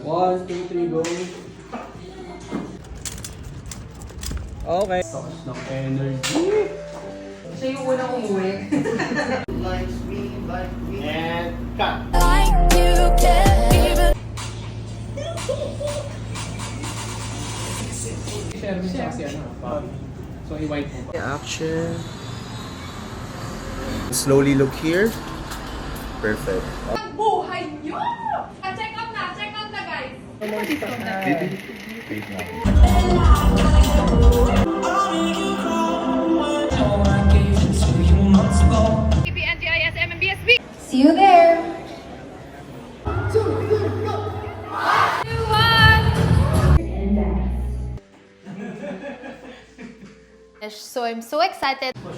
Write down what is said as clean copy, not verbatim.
1, 2, 3, go. Okay. Takas ng energy. Siya yung unang umuwi. Like me, and cut. Share mo sa kasi ano. So, i-wipe mo pa. Action. Slowly look here. Perfect. Ang buhay nyo! Check out na guys! Wait na. NGIS, MMBSB! See you there! So I'm so excited. Tayo